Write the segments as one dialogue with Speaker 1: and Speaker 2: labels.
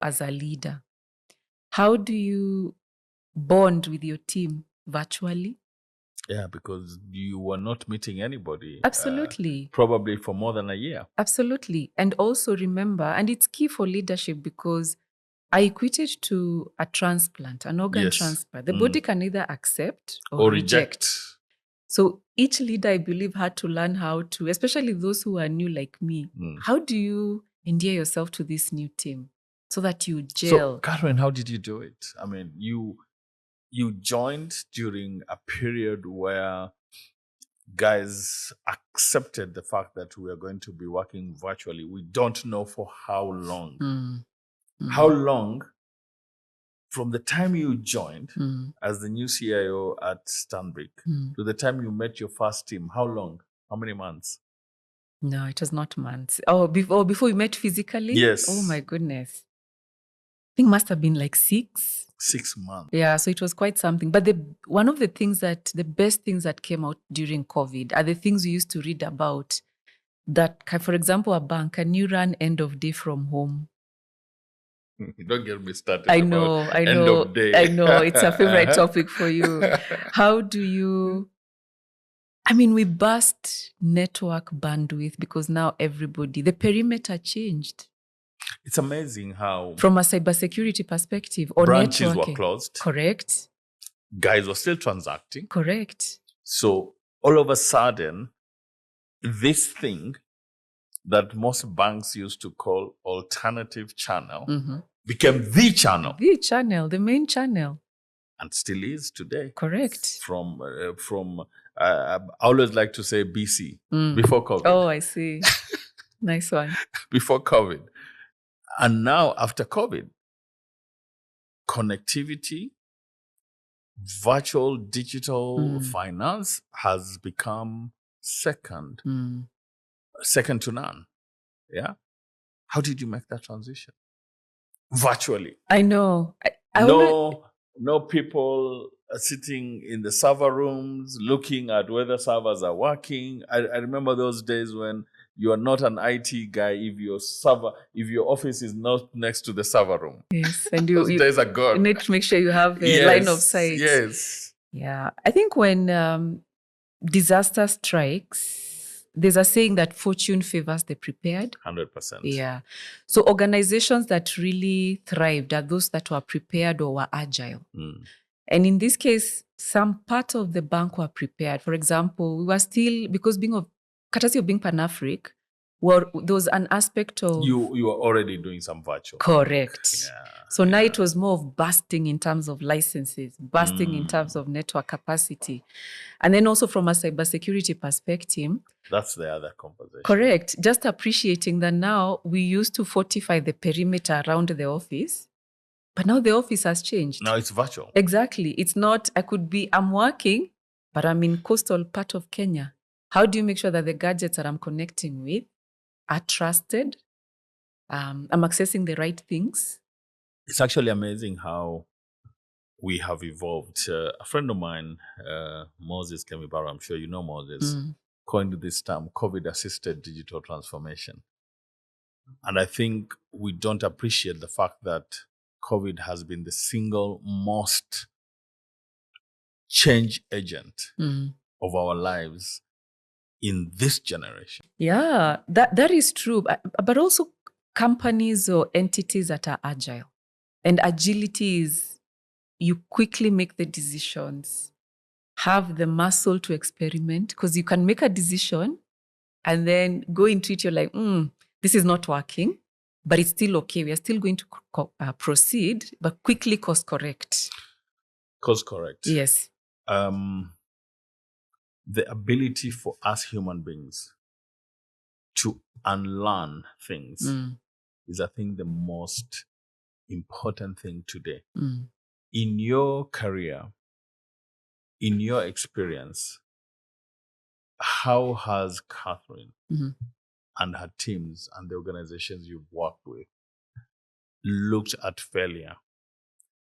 Speaker 1: as a leader, how do you bond with your team virtually?
Speaker 2: Yeah, because you were not meeting anybody.
Speaker 1: Absolutely.
Speaker 2: Probably for more than a year.
Speaker 1: Absolutely. And also remember, and it's key for leadership because I equate it to a transplant, an organ
Speaker 2: Yes.
Speaker 1: transplant. The body can either accept
Speaker 2: Or
Speaker 1: reject.
Speaker 2: reject.
Speaker 1: So each leader, I believe, had to learn how to, especially those who are new like me, how do you endear yourself to this new team so that you gel?
Speaker 2: So, Catherine, how did you do it? I mean, you joined during a period where guys accepted the fact that we are going to be working virtually. We don't know for how long. How long from the time you joined as the new CIO at Stanbrick to the time you met your first team? How long? How many months?
Speaker 1: No, it was not months. Oh, before we met physically?
Speaker 2: Yes.
Speaker 1: Oh my goodness. I think must have been like 6.
Speaker 2: 6 months.
Speaker 1: Yeah, so it was quite something. But the best things that came out during COVID are the things we used to read about. That, for example, a bank, can you run end of day from home?
Speaker 2: Don't get me started.
Speaker 1: I know.
Speaker 2: End of day.
Speaker 1: I know. It's a favorite topic for you. How do you... I mean, we burst network bandwidth because now the perimeter changed.
Speaker 2: It's amazing how...
Speaker 1: From a cybersecurity perspective or
Speaker 2: branches
Speaker 1: networking.
Speaker 2: were closed.
Speaker 1: Correct.
Speaker 2: Guys were still transacting.
Speaker 1: Correct.
Speaker 2: So all of a sudden, this thing that most banks used to call alternative channel became the channel.
Speaker 1: The channel, the main channel.
Speaker 2: And still is today.
Speaker 1: Correct.
Speaker 2: From I always like to say BC, before COVID.
Speaker 1: Oh, I see. Nice one.
Speaker 2: Before COVID. And now after COVID, connectivity, virtual digital finance has become second to none. Yeah. How did you make that transition? Virtually.
Speaker 1: I know.
Speaker 2: No people sitting in the server rooms looking at whether servers are working. I remember those days when you are not an IT guy if your office is not next to the server room.
Speaker 1: Yes, and
Speaker 2: those days are gone.
Speaker 1: You need to make sure you have a line of sight.
Speaker 2: Yes.
Speaker 1: Yeah. I think when disaster strikes, there's a saying that fortune favors the prepared.
Speaker 2: 100%.
Speaker 1: Yeah. So organizations that really thrived are those that were prepared or were agile. And in this case, some part of the bank were prepared. For example, we were still, because courtesy of being Pan-Afric, there was an aspect of...
Speaker 2: You were already doing some virtual.
Speaker 1: Correct.
Speaker 2: Yeah.
Speaker 1: So now it was more of bursting in terms of licenses, bursting in terms of network capacity. And then also from a cybersecurity perspective...
Speaker 2: That's the other conversation.
Speaker 1: Correct. Just appreciating that now we used to fortify the perimeter around the office, but now the office has changed.
Speaker 2: Now it's virtual.
Speaker 1: Exactly. It's not, I'm working, but I'm in coastal part of Kenya. How do you make sure that the gadgets that I'm connecting with are trusted? I'm accessing the right things.
Speaker 2: It's actually amazing how we have evolved. A friend of mine, Moses Kemibara, I'm sure you know Moses, coined this term, COVID-assisted digital transformation. And I think we don't appreciate the fact that COVID has been the single most change agent of our lives in this generation.
Speaker 1: Yeah, that is true. But also companies or entities that are agile. And agility is you quickly make the decisions, have the muscle to experiment, because you can make a decision and then go into it. You're like, this is not working, but it's still okay. We are still going to proceed, but quickly course correct.
Speaker 2: Course correct.
Speaker 1: Yes.
Speaker 2: The ability for us human beings to unlearn things is, I think, the most important thing today. In your career, in your experience, how has Catherine and her teams and the organizations you've worked with looked at failure?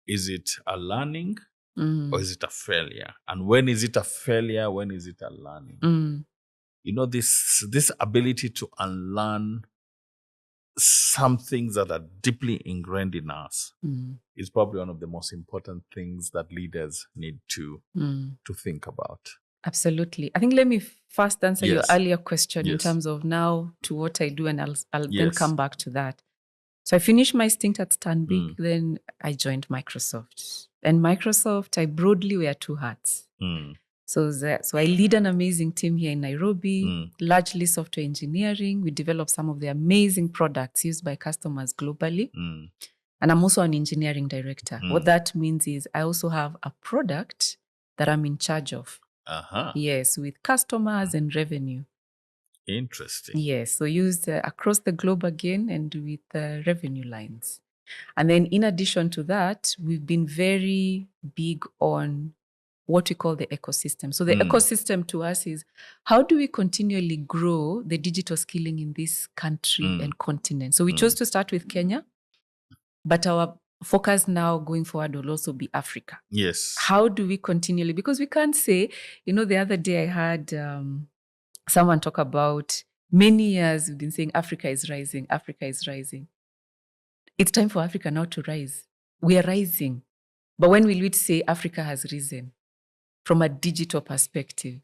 Speaker 2: Is it a learning or is it a failure? And when is it a failure? When is it a learning? You know, this ability to unlearn some things that are deeply ingrained in us is probably one of the most important things that leaders need to think about.
Speaker 1: Absolutely. I think let me first answer your
Speaker 2: Yes.
Speaker 1: earlier question in
Speaker 2: Yes.
Speaker 1: terms of now to what I do, and I'll then
Speaker 2: Yes.
Speaker 1: come back to that. So I finished my stint at Stanbrick, then I joined Microsoft. And Microsoft, I broadly wear two hats. So I lead an amazing team here in Nairobi, largely software engineering. We develop some of the amazing products used by customers globally. And I'm also an engineering director. What that means is I also have a product that I'm in charge of. Yes, with customers and revenue.
Speaker 2: Interesting.
Speaker 1: Yes, so used across the globe again and with revenue lines. And then in addition to that, we've been very big on what we call the ecosystem. So the ecosystem to us is how do we continually grow the digital skilling in this country and continent? So we chose to start with Kenya, but our focus now going forward will also be Africa.
Speaker 2: Yes.
Speaker 1: How do we continually, because we can't say, the other day I had someone talk about many years we've been saying Africa is rising, Africa is rising. It's time for Africa now to rise. We are rising. But when will we say Africa has risen from a digital perspective?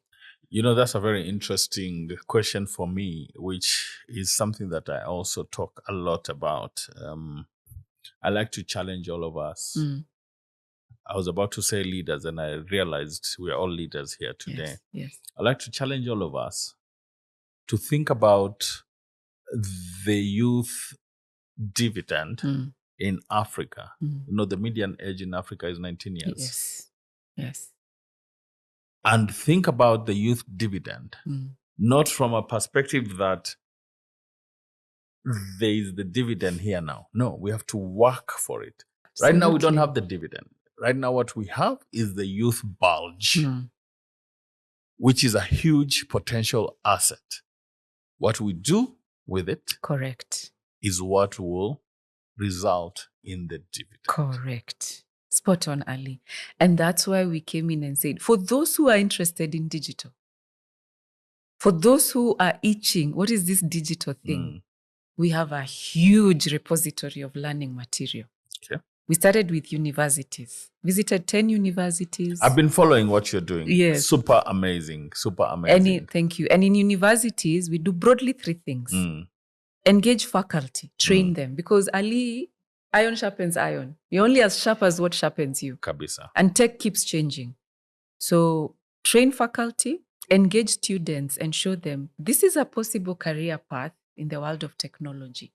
Speaker 2: That's a very interesting question for me, which is something that I also talk a lot about. I like to challenge all of us. I was about to say leaders, and I realized we are all leaders here today.
Speaker 1: Yes.
Speaker 2: I like to challenge all of us to think about the youth dividend in Africa. The median age in Africa is 19 years.
Speaker 1: Yes.
Speaker 2: And think about the youth dividend, not from a perspective that there is the dividend here now. No, we have to work for it. Absolutely. Right now, we don't have the dividend. Right now, what we have is the youth bulge, which is a huge potential asset. What we do with it,
Speaker 1: correct,
Speaker 2: is what will result in the dividend.
Speaker 1: Correct. Spot on, Ali. And that's why we came in and said, for those who are interested in digital, for those who are itching, what is this digital thing? We have a huge repository of learning material.
Speaker 2: Okay.
Speaker 1: We started with universities, visited 10 universities.
Speaker 2: I've been following what you're doing.
Speaker 1: Yes.
Speaker 2: Super amazing.
Speaker 1: Thank you. And in universities, we do broadly three things. Engage faculty, train them. Because Ali, iron sharpens iron. You're only as sharp as what sharpens you.
Speaker 2: Kabisa.
Speaker 1: And tech keeps changing. So train faculty, engage students, and show them this is a possible career path in the world of technology.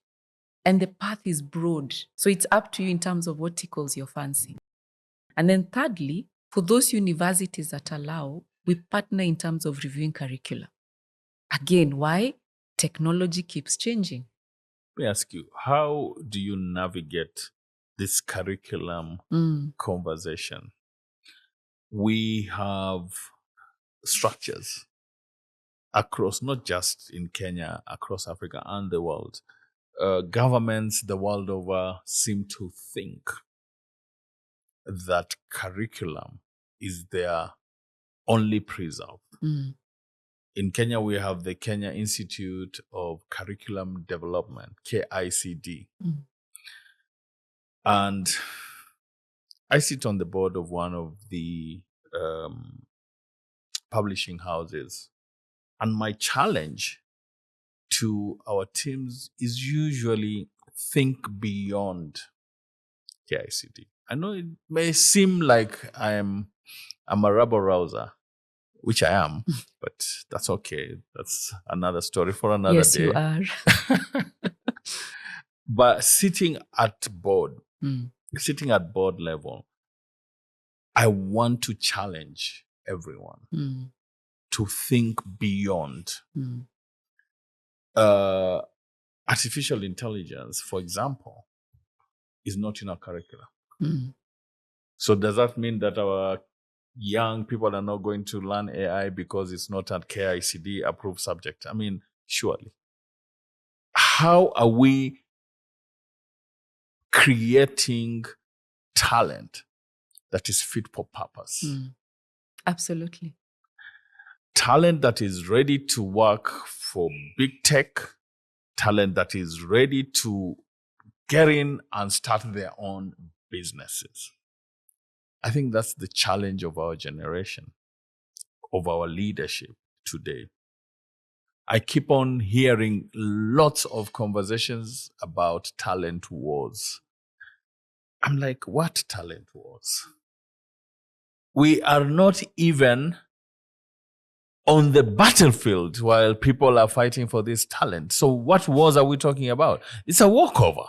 Speaker 1: And the path is broad. So it's up to you in terms of what tickles your fancy. And then thirdly, for those universities that allow, we partner in terms of reviewing curricula. Again, why? Technology keeps changing.
Speaker 2: Let me ask you, how do you navigate this curriculum conversation? We have structures across, not just in Kenya, across Africa and the world. Governments the world over seem to think that curriculum is their only preserve. In Kenya, we have the Kenya Institute of Curriculum Development, KICD. And I sit on the board of one of the publishing houses. And my challenge to our teams is usually think beyond KICD. I know it may seem like I'm a rabble rouser, which I am, but that's okay. That's another story for another day.
Speaker 1: Yes, you are.
Speaker 2: But sitting at board level, I want to challenge everyone to think beyond. Artificial intelligence, for example, is not in our curriculum. So does that mean that our young people are not going to learn AI because it's not a KICD approved subject? I mean, surely. How are we creating talent that is fit for purpose?
Speaker 1: Absolutely.
Speaker 2: Talent that is ready to work for big tech, talent that is ready to get in and start their own businesses. I think that's the challenge of our generation, of our leadership today. I keep on hearing lots of conversations about talent wars. I'm like, what talent wars? We are not even on the battlefield while people are fighting for this talent. So what wars are we talking about? It's a walkover.